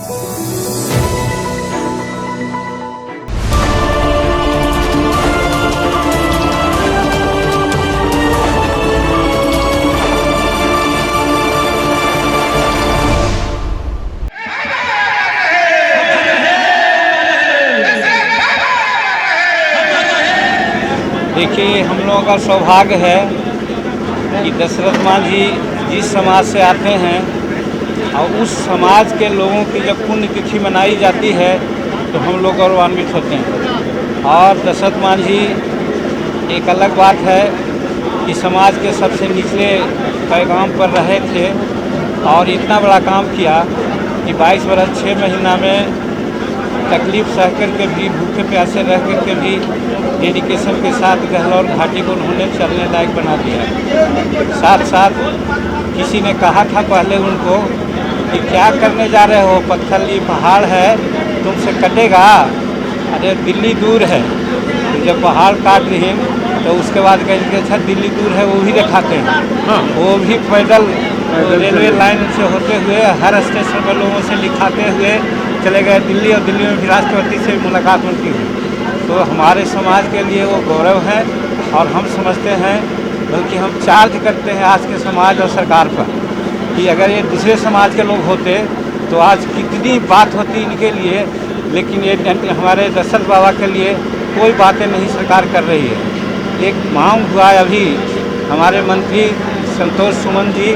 देखिए, हम लोगों का सौभाग्य है कि दशरथ मांझी जिस समाज से आते हैं और उस समाज के लोगों की जब पुण्यतिथि मनाई जाती है तो हम लोग गौरवान्वित होते हैं। और दशरथ मांझी एक अलग बात है कि समाज के सबसे निचले पैगाम पर रहे थे और इतना बड़ा काम किया कि 22 वर्ष 6 महीना में तकलीफ सह करके भी, भूखे प्यासे रह करके भी डेडिकेशन के साथ गहलोर घाटी को उन्होंने चलने लायक बना दिया। साथ साथ किसी ने कहा था पहले उनको कि क्या करने जा रहे हो, पत्थरली पहाड़ है तुमसे कटेगा, अरे दिल्ली दूर है। तो जब पहाड़ काट रही तो उसके बाद कहेंगे अच्छा दिल्ली दूर है, वो भी दिखाते हैं। हाँ, वो भी पैदल रेलवे लाइन से होते हुए हर स्टेशन पर लोगों से लिखाते हुए चले गए दिल्ली, और दिल्ली में भी राष्ट्रपति से मुलाकात उनकी हुई। तो हमारे समाज के लिए वो गौरव है और हम समझते हैं, बल्कि हम चार्ज करते हैं आज के समाज और सरकार पर कि अगर ये दूसरे समाज के लोग होते तो आज कितनी बात होती इनके लिए, लेकिन ये हमारे दशरथ बाबा के लिए कोई बातें नहीं सरकार कर रही है। एक मांग हुआ है, अभी हमारे मंत्री संतोष सुमन जी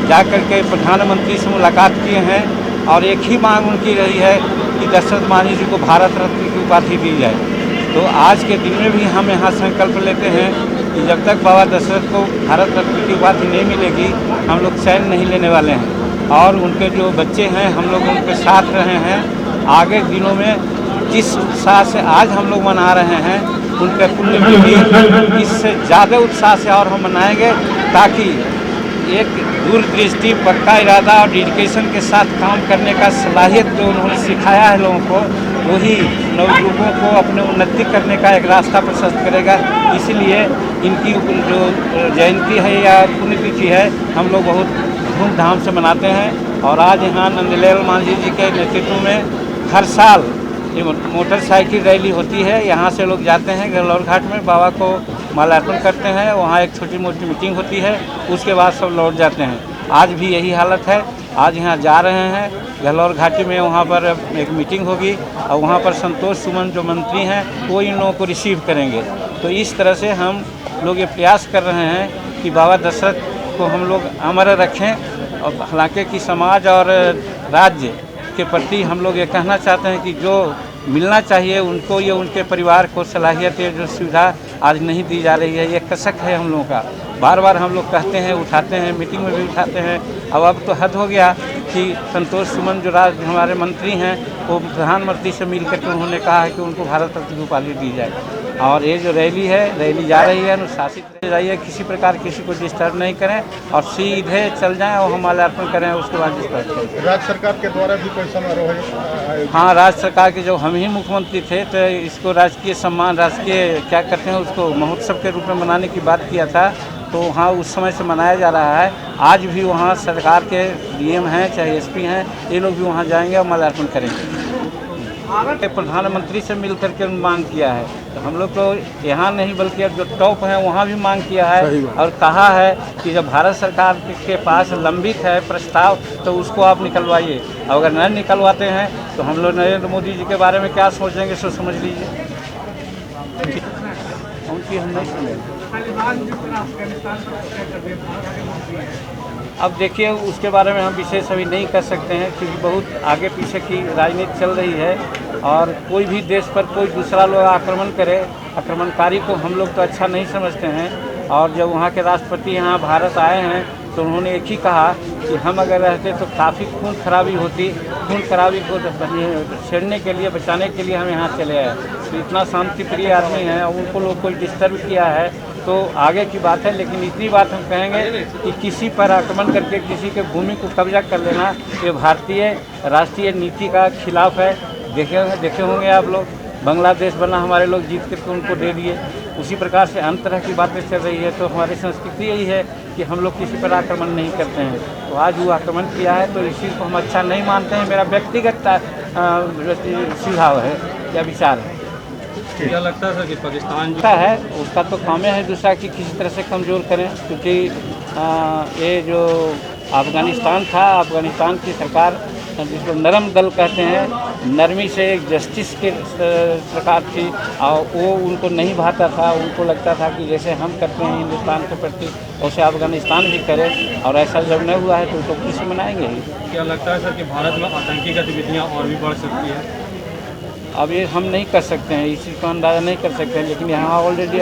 जा कर के प्रधानमंत्री से मुलाकात किए हैं और एक ही मांग उनकी रही है कि दशरथ मांझी जी को भारत रत्न की उपाधि दी जाए। तो आज के दिन में भी हम यहाँ संकल्प लेते हैं कि जब तक बाबा दशरथ को भारत रत्न की उपाधि नहीं मिलेगी हम लोग चैन नहीं लेने वाले हैं। और उनके जो बच्चे हैं हम लोग उनके साथ रहे हैं। आगे दिनों में जिस उत्साह से आज हम लोग मना रहे हैं उनके पुण्यतिथि इससे ज़्यादा उत्साह से और हम मनाएंगे, ताकि एक दूरदृष्टि, पक्का इरादा और डेडिकेशन के साथ काम करने का सलाहियत जो उन्होंने सिखाया है लोगों को, वही नवयुवकों को अपने उन्नति करने का एक रास्ता प्रशस्त करेगा। इसीलिए इनकी जो जयंती है या पुण्यतिथि है हम लोग बहुत धूमधाम से मनाते हैं। और आज यहाँ नंदलाल मांझी जी के नेतृत्व में हर साल ये मोटरसाइकिल रैली होती है। यहाँ से लोग जाते हैं गहलोर घाट में, बाबा को माल्यार्पण करते हैं, वहाँ एक छोटी मोटी मीटिंग होती है, उसके बाद सब लौट जाते हैं। आज भी यही हालत है। आज यहाँ जा रहे हैं गहलोर घाटी में, वहाँ पर एक मीटिंग होगी और वहाँ पर संतोष सुमन जो मंत्री हैं वो इन लोगों को रिसीव करेंगे। तो इस तरह से हम लोग ये प्रयास कर रहे हैं कि बाबा दशरथ को हम लोग अमर रखें। और हालांकि कि समाज और राज्य के प्रति हम लोग ये कहना चाहते हैं कि जो मिलना चाहिए उनको, ये उनके परिवार को सलाहियत, ये जो सुविधा आज नहीं दी जा रही है, ये कसक है हम लोगों का। बार बार हम लोग कहते हैं, उठाते हैं, मीटिंग में भी उठाते हैं। अब तो हद हो गया कि संतोष सुमन जो हमारे मंत्री हैं वो प्रधानमंत्री से मिल करके उन्होंने कहा है कि उनको भारत रत्न की उपाधि दी जाए। और ये जो रैली है, रैली जा रही है, अनुशासित रह जाइए, किसी प्रकार किसी को डिस्टर्ब नहीं करें और सीधे चल जाएं और हम माल्यार्पण करें, उसके बाद डिस्टर्ब करें। राज्य सरकार के द्वारा भी कोई समारोह है? हाँ, राज्य सरकार के जो हम ही मुख्यमंत्री थे तो इसको राजकीय सम्मान, राजकीय क्या कहते हैं उसको, महोत्सव के रूप में मनाने की बात किया था। तो वहाँ उस समय से मनाया जा रहा है। आज भी वहाँ सरकार के डीएम हैं चाहे एसपी हैं, ये लोग भी वहाँ जाएंगे और माल्यार्पण करेंगे। प्रधानमंत्री से मिल करके मांग किया है, तो हम लोग तो यहाँ नहीं बल्कि जो टॉप हैं वहाँ भी मांग किया है और कहा है कि जब भारत सरकार के पास लंबित है प्रस्ताव तो उसको आप निकलवाइए। अगर नहीं निकलवाते हैं तो हम लोग नरेंद्र मोदी जी के बारे में क्या सोचेंगे सो समझ लीजिए। उनकी हम नहीं सुनेंगे। अब देखिए उसके बारे में हम विशेष अभी नहीं कर सकते हैं क्योंकि बहुत आगे पीछे की राजनीति चल रही है और कोई भी देश पर कोई दूसरा लोग आक्रमण करे, आक्रमणकारी को हम लोग तो अच्छा नहीं समझते हैं। और जब वहाँ के राष्ट्रपति यहाँ भारत आए हैं तो उन्होंने एक ही कहा कि हम अगर रहते तो काफ़ी खून खराबी होती, खून खराबी को छेड़ने के लिए, बचाने के लिए हम यहाँ चले आए। तो इतना शांति प्रिय आदमी हैं और उनको लोग कोई डिस्टर्ब किया है तो आगे की बात है। लेकिन इतनी बात हम कहेंगे कि किसी पर आक्रमण करके किसी के भूमि को कब्जा कर लेना ये भारतीय राष्ट्रीय नीति का खिलाफ है। देखे होंगे आप लोग, बांग्लादेश बना, हमारे लोग जीत करके उनको दे दिए, उसी प्रकार से अन्य तरह की बातें चल रही है। तो हमारी संस्कृति यही है कि हम लोग किसी पर आक्रमण नहीं करते हैं। तो आज वो आक्रमण किया है तो इस चीज़ को हम अच्छा नहीं मानते हैं। मेरा व्यक्तिगत सुझाव है या विचार है। क्या लगता है सर कि पाकिस्तान जो है उसका तो काम है दूसरा कि किसी तरह से कमज़ोर करें, क्योंकि ये जो अफ़गानिस्तान था, अफ़गानिस्तान की सरकार जिसको नरम दल कहते हैं, नरमी से एक जस्टिस की सरकार थी और वो उनको नहीं भाता था। उनको लगता था कि जैसे हम करते हैं हिंदुस्तान के प्रति वैसे अफ़गानिस्तान भी करे, और ऐसा जब नहीं हुआ है तो खुशी मनाएंगे ही। क्या लगता है सर कि भारत में आतंकी गतिविधियाँ और भी बढ़ सकती है? अब ये हम नहीं कर सकते हैं, इस चीज़ को अंदाज़ा नहीं कर सकते हैं, लेकिन यहाँ ऑलरेडी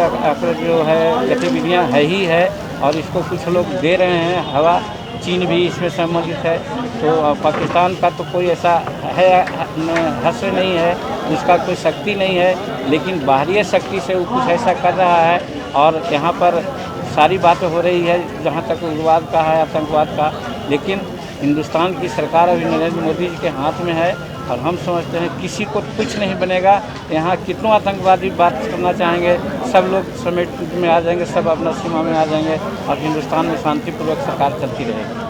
जो है गतिविधियाँ है ही है और इसको कुछ लोग दे रहे हैं हवा। चीन भी इसमें सम्मिलित है। तो पाकिस्तान का तो कोई ऐसा है हश्र नहीं है, उसका कोई शक्ति नहीं है, लेकिन बाहरी शक्ति से वो कुछ ऐसा कर रहा है। और यहाँ पर सारी बातें हो रही है जहाँ तक उग्रवाद का है, आतंकवाद का, लेकिन हिंदुस्तान की सरकार अभी नरेंद्र मोदी जी के हाथ में है और हम समझते हैं किसी को कुछ नहीं बनेगा। यहाँ कितनों आतंकवादी बात करना चाहेंगे, सब लोग समेट में आ जाएंगे, सब अपना सीमा में आ जाएंगे और हिंदुस्तान में शांतिपूर्वक सरकार चलती रहेगी।